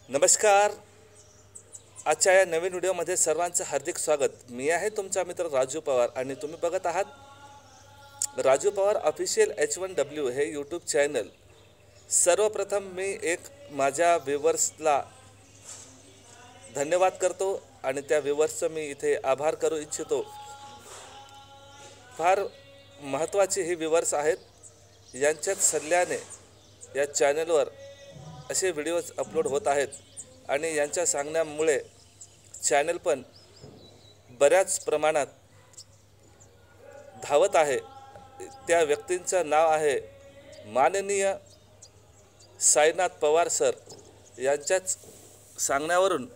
नमस्कार. आजच्या या नवीन व्हिडिओमध्ये सर्वांचं हार्दिक स्वागत. मी आहे तुमचा मित्र राजू पवार आणि तुम्ही बघत आहात राजू पवार ऑफिशियल H1W हे यूट्यूब चॅनल. सर्वप्रथम मी माझ्या व्ह्यूवर्सला धन्यवाद करतो आणि त्या व्ह्यूवर्सचं मी इथे आभार करू इच्छितो. फार महत्त्वाची ही व्ह्यूवर्स आहेत. यांच्याच सल्ल्याने या चॅनलवर असे व्हिडिओज अपलोड होत आहेत आणि यांच्या सांगण्यामुळे चॅनल पण बऱ्याच प्रमाणात धावत आहे. त्या व्यक्तींचं नाव आहे माननीय साईनाथ पवार सर. यांच्याच सांगण्यावरून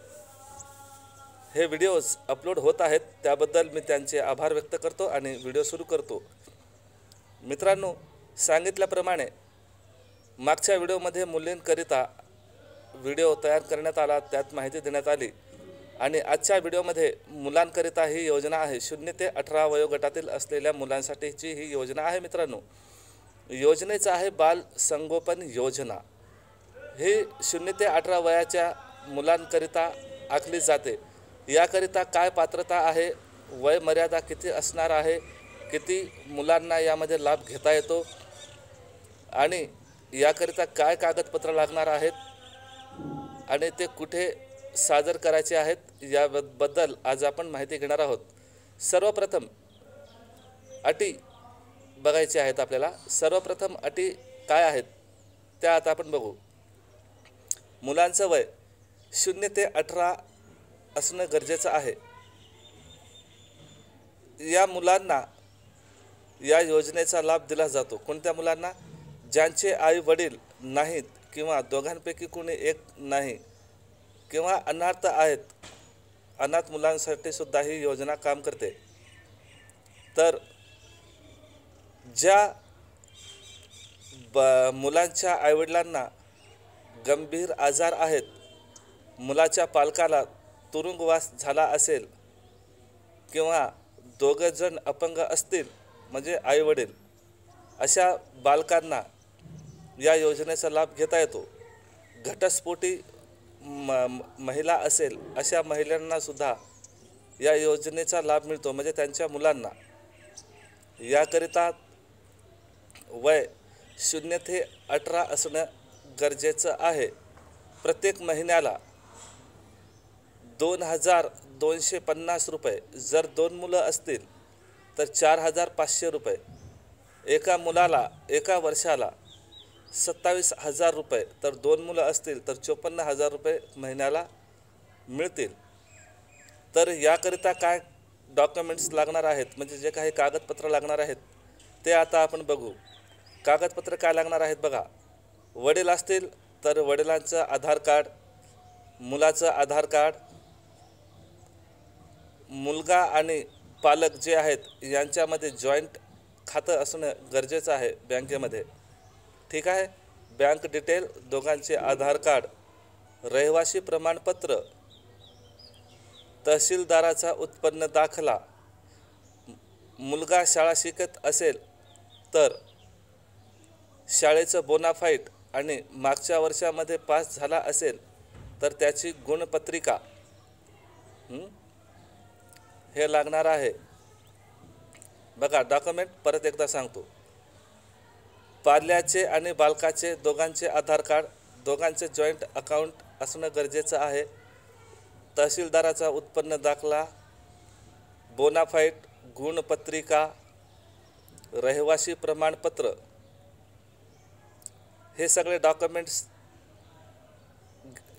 हे व्हिडिओज अपलोड होत आहेत. त्याबद्दल मी त्यांचे आभार व्यक्त करतो आणि व्हिडिओ सुरू करतो. मित्रांनो, सांगितल्याप्रमाणे मागच्या व्हिडिओमध्ये मुलींकरिता व्हिडिओ तयार करण्यात आला, त्यात माहिती देण्यात आली. आणि आजच्या व्हिडिओमध्ये मुलांकरिता ही योजना आहे. 0 ते 18 वयोगटातील असलेल्या मुलांसाठीची ही योजना आहे. मित्रांनो, योजनेचं आहे बाल संगोपन योजना. ही 0 ते 18 वयाच्या मुलांकरिता आखली जाते. याकरिता काय पात्रता आहे, वय मर्यादा किती असणार आहे, किती मुलांना यामध्ये लाभ घेता येतो आणि याकरिता काय कागदपत्र लागणार आहेत आणि ते कुठे सादर करायचे आहेत, याबद्दल आज आपण माहिती घेणार आहोत. सर्वप्रथम अटी बघायची आहेत आपल्याला. सर्वप्रथम अटी काय आहेत त्या आता आपण बघू. मुलांचं वय 0 ते 18 असणं गरजेचं आहे. या मुलांना या योजनेचा लाभ दिला जातो. कोणत्या मुलांना? ज्यांचे आई वडील नाहीत किंवा दोघांपैकी कोणी एक नाही किंवा अनाथ आहेत. अनाथ मुलांसाठी सुद्धा ही योजना काम करते. तर ज्या मुलांच्या आईवडिलांना गंभीर आजार आहेत, मुलाच्या पालकाला तुरुंगवास झाला असेल किंवा दोघंजण अपंग असतील म्हणजे आईवडील, अशा बालकांना या योजनेचा लाभ घेता येतो. घटस्फोटी महिला असेल अशा महिलांनासुद्धा या योजनेचा लाभ मिळतो, म्हणजे त्यांच्या मुलांना. याकरिता वय 0 ते 18 असणं गरजेचं आहे. प्रत्येक महिन्याला 2,250 रुपये. जर 2 मुलं असतील तर 4,500 रुपये. एका मुलाला एका वर्षाला 27,000 रुपये. तर 2 मुलं असतील तर 54,000 रुपये महिन्याला मिळतील. तर याकरिता काय डॉक्युमेंट्स लागणार आहेत, म्हणजे जे काही कागदपत्र लागणार आहेत ते आता आपण बघू. कागदपत्र काय लागणार आहेत बघा. वडील असतील तर वडिलांचं आधार कार्ड, मुलाचं आधार कार्ड, मुलगा आणि पालक जे आहेत यांच्यामध्ये जॉईंट खातं असणं गरजेचं आहे बँकेमध्ये. ठीक आहे. बँक डिटेल, दोघांचे आधार कार्ड, रहिवासी प्रमाणपत्र, तहसीलदाराचा उत्पन्न दाखला. मुलगा शाळा शिकत असेल तर शाळेचं बोनाफाईट आणि मागच्या वर्षामध्ये पास झाला असेल तर त्याची गुणपत्रिका हे लागणार आहे. बघा, डॉक्युमेंट परत एकदा सांगतो. पाल्याचे आणि बालकाचे दोघांचे आधार कार्ड, दोघांचे जॉईंट अकाउंट असणं गरजेचं आहे. तहसीलदाराचा उत्पन्न दाखला, बोनाफाईट, गुणपत्रिका, रहिवासी प्रमाणपत्र, हे सगळे डॉक्युमेंट्स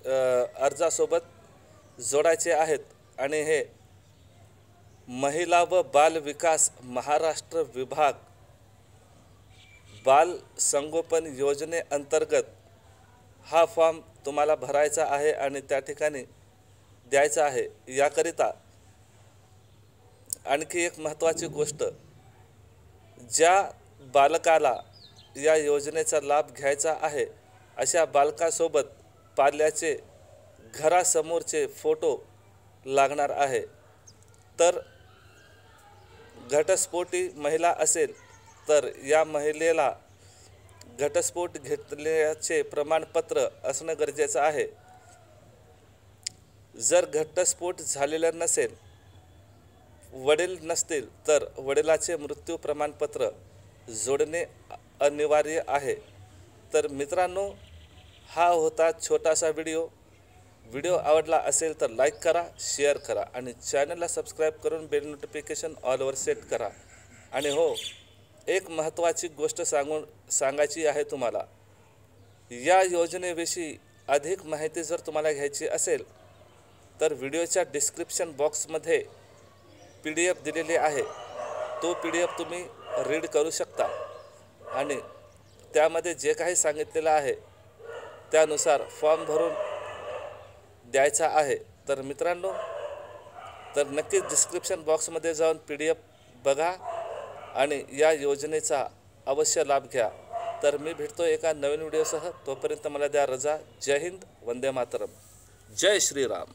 अर्जासोबत जोडायचे आहेत. आणि हे महिला व बाल विकास महाराष्ट्र विभाग बाल संगोपन योजनेअंतर्गत हा फॉर्म तुम्हाला भरायचा आहे आणि त्या ठिकाणी द्यायचा आहे. याकरिता आणखी एक महत्त्वाची गोष्ट, ज्या बालकाला या योजनेचा लाभ घ्यायचा आहे अशा बालकासोबत पाल्याचे घरासमोरचे फोटो लागणार आहे. तर घटस्फोटी महिला असेल तर या महिलेला घटस्फोट घेतल्याचे प्रमाणपत्र असणं गरजेचं आहे. जर घटस्फोट झालेला नसेल, वडील नसतील तर वडिलाचे मृत्यू प्रमाणपत्र जोडणे अनिवार्य आहे. तर मित्रांनो, हा होता छोटासा व्हिडिओ आवडला असेल तर लाईक करा, शेअर करा आणि चॅनलला सबस्क्राईब करून बेल नोटिफिकेशन ऑलवर सेट करा. आणि हो, एक महत्त्वाची गोष्ट सांगायची आहे तुम्हाला. या योजनेविषयी अधिक माहिती जर तुम्हाला घ्यायची असेल तर व्हिडिओच्या डिस्क्रिप्शन बॉक्समध्ये PDF दिलेली आहे. तो PDF तुम्ही रीड करू शकता आणि त्यामध्ये जे काही सांगितलेलं आहे त्यानुसार फॉर्म भरून द्यायचा आहे. तर मित्रांनो, तर नक्कीच डिस्क्रिप्शन बॉक्समध्ये जाऊन PDF बघा आणि या योजनेचा अवश्य लाभ घ्या. तर मी भेटतो एका नवीन व्हिडिओसह. तोपर्यंत मला द्या रजा. जय हिंद, वंदे मातरम, जय श्रीराम.